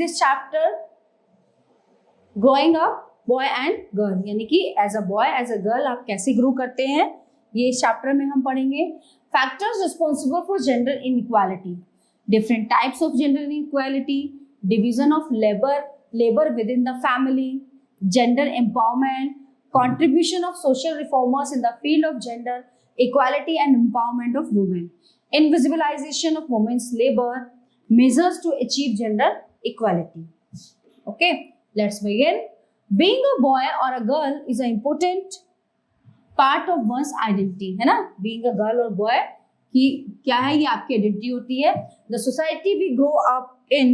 This chapter growing up boy and girl, यानी कि as a boy as a girl आप कैसे grow करते हैं, ये इस चैप्टर में हम पढ़ेंगे। Factors responsible for gender inequality, different types of gender inequality, division of labour with in the family, gender empowerment, contribution of social reformers in the field of gender equality and empowerment of women, invisibilization of women's labor, measures to achieve gender equality. Okay, let's begin. Being a boy or a girl is an important part of one's identity, है ना? Being a girl or boy कि क्या है, ये आपकी identity होती है. The society we grow up in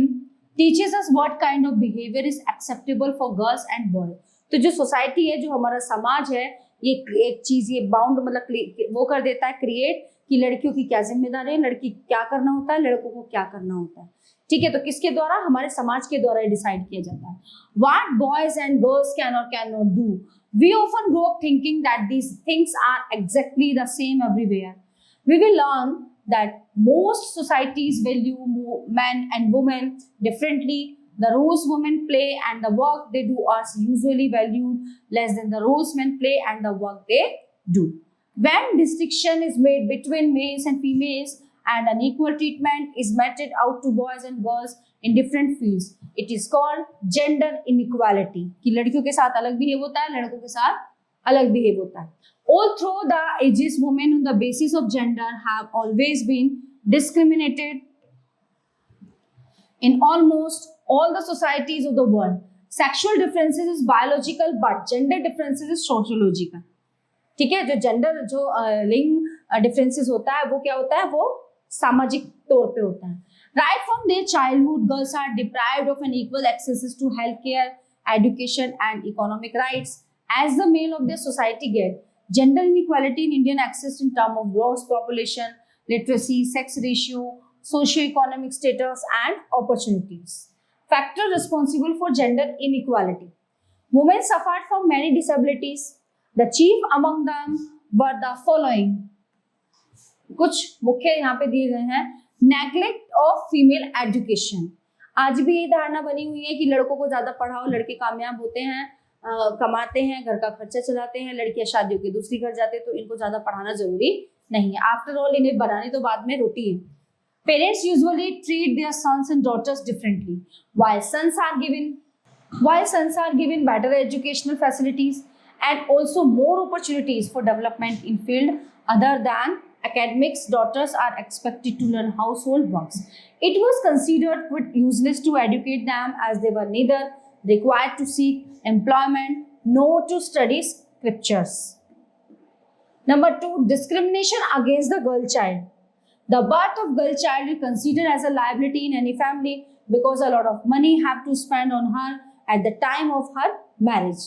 teaches us what kind of behavior is acceptable for girls and boys. तो जो सोसाइटी है, जो हमारा समाज है, ये एक चीज ये बाउंड मतलब वो कर देता है क्रिएट कि लड़कियों की क्या जिम्मेदारी है, लड़की क्या करना होता है, लड़कों को क्या करना होता है. ठीक है, तो किसके द्वारा? हमारे समाज के द्वारा डिसाइड किया जाता है. What boys and girls can or can not do. We often grow up thinking that these things are exactly the same everywhere. We will learn that most societies value men and women differently. The roles women play and the work they do are usually valued less than the roles men play and the work they do. When distinction is made between males and females and unequal treatment is meted out to boys and girls in different fields, it is called gender inequality. कि लड़कियों के साथ अलग behave होता है, लड़कों के साथ अलग बिहेव होता है. All through the ages, women on the basis of gender have always been discriminated in almost all the societies of the world. Sexual differences is biological but gender differences is sociological. ठीक है, जो gender जो लिंग differences होता है वो क्या होता है, वो सामाजिक तौर पे होता है. Right from their childhood girls are deprived of an equal access to health care, education and economic rights as the male of their society get. Gender inequality in Indian access in term of gross population, literacy, sex ratio, socio-economic status and opportunities. Factors responsible for gender inequality. Women suffered from many disabilities. The chief among them were the following. कुछ मुख्य यहाँ पे दिए गए हैं. Neglect of female education. आज भी ये धारणा बनी हुई है कि लड़कों को ज्यादा पढ़ाओ, लड़के कामयाब होते हैं, कमाते हैं, घर का खर्चा चलाते हैं, लड़कियां शादियों के दूसरी घर जाते हैं, तो इनको ज्यादा पढ़ाना जरूरी नहीं है. आफ्टर ऑल इन्हें बनानी तो बाद में रोटी है. Parents usually treat their sons and daughters differently. While sons are given better educational facilities and also more opportunities for development in field other than academics, daughters are expected to learn household works. It was considered quite useless to educate them as they were neither required to seek employment nor to study scriptures. Number 2, discrimination against the girl child. The birth of girl child is considered as a liability in any family because a lot of money have to spend on her at the time of her marriage.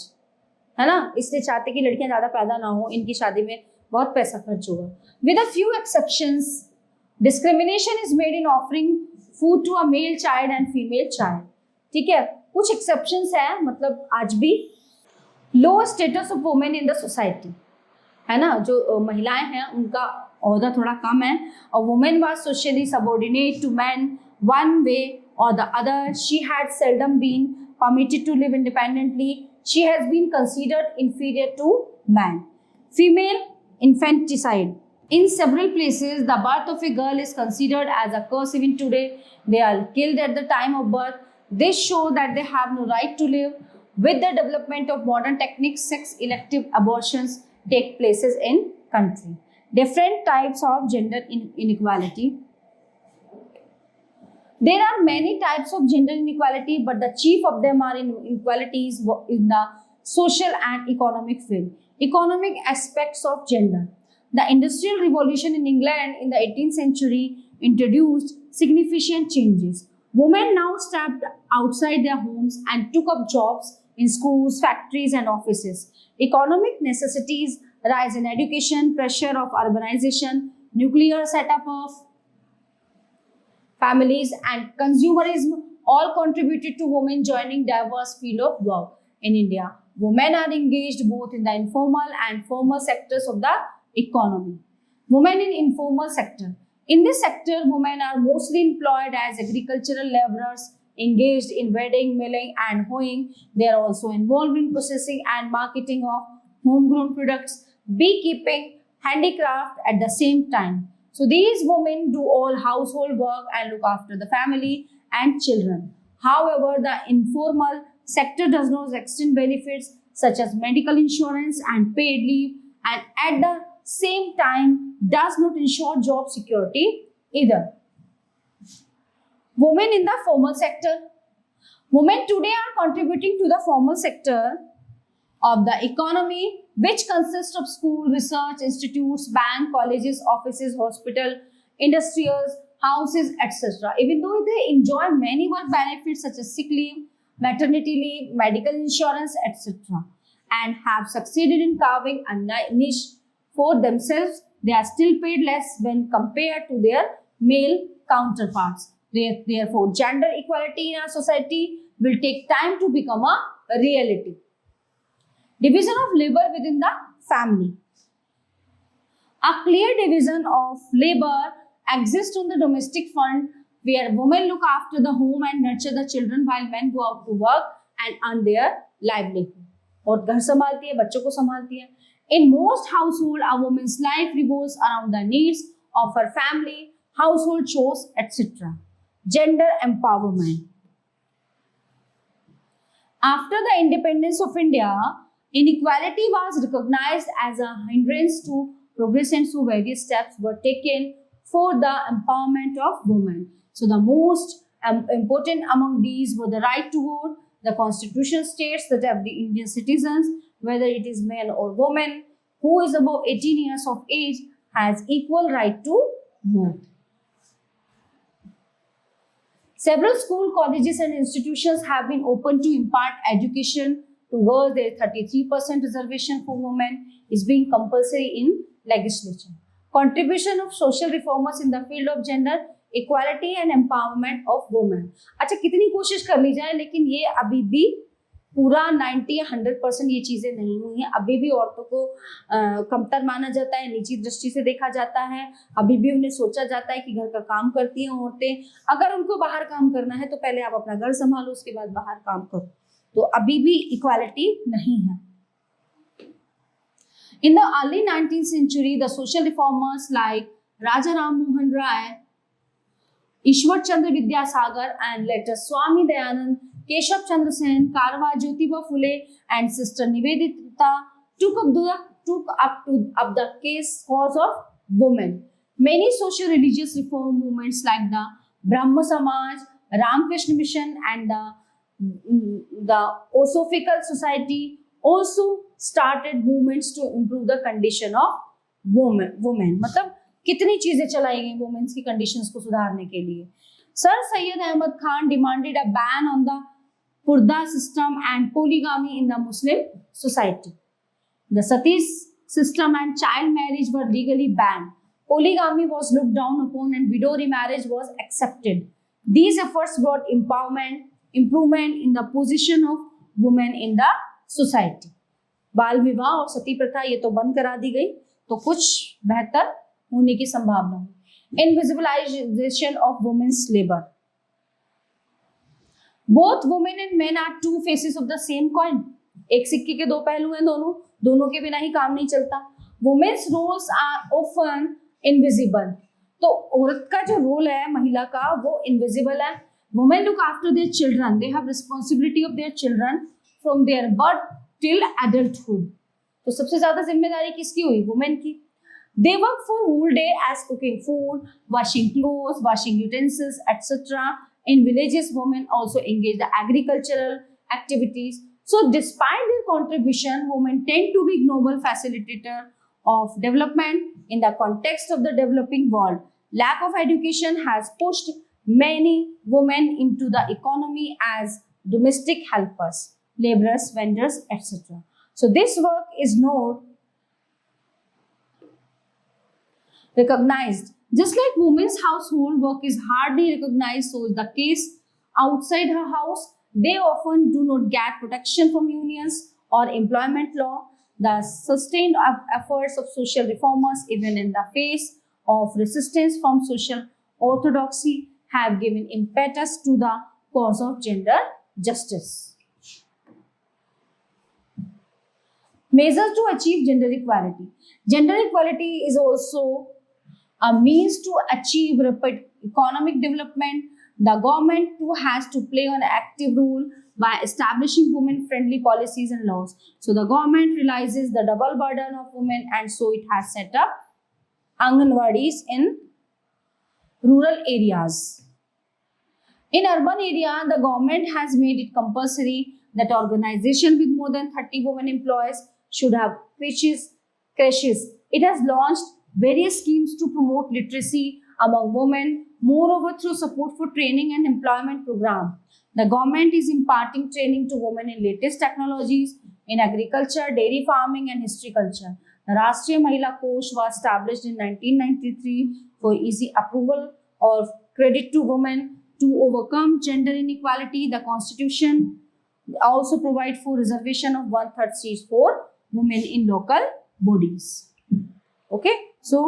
है ना? इसलिए चाहते कि लड़कियां ज्यादा पैदा ना हो, इनकी शादी में बहुत पैसा खर्च होगा. With a few exceptions, discrimination is made in offering food to a male child and female child. ठीक है, कुछ exceptions हैं, मतलब आज भी low status of women in the society, है ना? जो महिलाएं हैं उनका औहदा थोड़ा कम है. A woman was socially subordinate to men one way or the other. She had seldom been permitted to live independently. She has been considered inferior to man. Female infanticide. In several places, the birth of a girl is considered as a curse even today. They are killed at the time of birth. This shows that they have no right to live. With the development of modern techniques, sex elective abortions take places in country. Different types of gender inequality. There are many types of gender inequality, but the chief of them are inequalities in the social and economic field. Economic aspects of gender. The Industrial Revolution in England in the 18th century introduced significant changes. Women now stepped outside their homes and took up jobs in schools, factories, and offices. Economic necessities, rise in education, pressure of urbanization, nuclear setup of families, and consumerism all contributed to women joining diverse field of work. In India, women are engaged both in the informal and formal sectors of the economy. Women in informal sector. In this sector, women are mostly employed as agricultural laborers, engaged in wedding, milling, and hoeing. They are also involved in processing and marketing of homegrown products, beekeeping, handicraft at the same time. So these women do all household work and look after the family and children. However, the informal sector does not extend benefits such as medical insurance and paid leave, and at the same time does not ensure job security either. Women in the formal sector. Women today are contributing to the formal sector of the economy, which consists of school, research institutes, bank, colleges, offices, hospital, industrials, houses, etc. Even though they enjoy many work benefits such as sick leave, maternity leave, medical insurance, etc., and have succeeded in carving a niche for themselves, they are still paid less when compared to their male counterparts. Therefore, gender equality in our society will take time to become a reality. Division of labor within the family. A clear division of labor exists on the domestic front, where women look after the home and nurture the children while men go out to work and earn their livelihood. और घर संभालती है, बच्चों को संभालती है. In most households, a woman's life revolves around the needs of her family, household chores, etc. Gender empowerment. After the independence of India, inequality was recognized as a hindrance to progress, and so various steps were taken for the empowerment of women. So the most important among these were the right to vote. The constitution states that every Indian citizen, whether it is man or woman, who is above 18 years of age, has equal right to vote. Several school, colleges and institutions have been opened to impart education to girls. There is 33% reservation for women is being compulsory in legislature. Contribution of social reformers in the field of gender equality and empowerment of women. अच्छा, कितनी कोशिश कर ली जाए, लेकिन ये अभी भी पूरा 90 या 100% ये चीजें नहीं हुई हैं. अभी भी औरतों को कमतर माना जाता है, नीची दृष्टि से देखा जाता है. अभी भी उन्हें सोचा जाता है कि घर का काम करती हैं औरतें. अगर उनको बाहर काम करना है तो पहले आप अपना घर संभालो, उसके बाद बाहर काम करो. तो अभी भी इक्वालिटी नहीं है. In the early 19th century, the social reformers like Raja Ram Mohan Rai, Ishwar Chandra Vidyasagar, and later Swami Dayanand, Keshav Chandra Sen, Karwa Jyotiba Phule, and Sister Nivedita took up the cause of women. Many social religious reform movements like the Brahma Samaj, Ramakrishna Mission, and the Osophical Society also started movements to improve the condition of women. मतलब कितनी चीजें चलाई गई women's की conditions को सुधारने के लिए. Sir Syed Ahmad Khan demanded a ban on the purdah system and polygamy in the Muslim society. The sati system and child marriage were legally banned. Polygamy was looked down upon and widow remarriage was accepted. These efforts brought improvement in the position of women in the society. बाल विवाह और सती प्रथा ये तो बंद करा दी गई, तो कुछ बेहतर होने की संभावना है. Invisibilization of women's labor. Both women and men are two faces of the same coin. एक सिक्के के दो पहलू हैं, दोनों के बिना ही काम नहीं चलता. Women's roles are often invisible. तो औरत का जो रोल है महिला का वो इनविजिबल है. Women look after their children. They have responsibility of their children from their birth till adulthood. तो सबसे ज्यादा जिम्मेदारी किसकी हुई? वुमेन की. They work for whole day as cooking food, washing clothes, washing utensils, etc. In villages, women also engage the agricultural activities. So despite their contribution, women tend to be global facilitator of development in the context of the developing world. Lack of education has pushed many women into the economy as domestic helpers, laborers, vendors, etc. So this work is not recognized. Just like women's household work is hardly recognized, so is the case outside her house. They often do not get protection from unions or employment law. The sustained efforts of social reformers, even in the face of resistance from social orthodoxy, have given impetus to the cause of gender justice. Measures to achieve gender equality. Gender equality is also a means to achieve rapid economic development. The government too has to play an active role by establishing women-friendly policies and laws. So the government realizes the double burden of women, and so it has set up Anganwadis in rural areas. In urban area, the government has made it compulsory that organization with more than 30 women employees should have creches. It has launched various schemes to promote literacy among women. Moreover, through support for training and employment program, the government is imparting training to women in latest technologies in agriculture, dairy farming, and historiculture. The Rashtriya Mahila Kosh was established in 1993 for easy approval or credit to women. To overcome gender inequality, the Constitution also provides for reservation of 1/3 seats for women in local bodies. Okay, so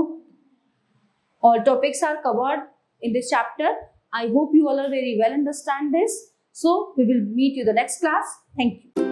all topics are covered in this chapter. I hope you all are very well understand this. So we will meet you the next class. Thank you.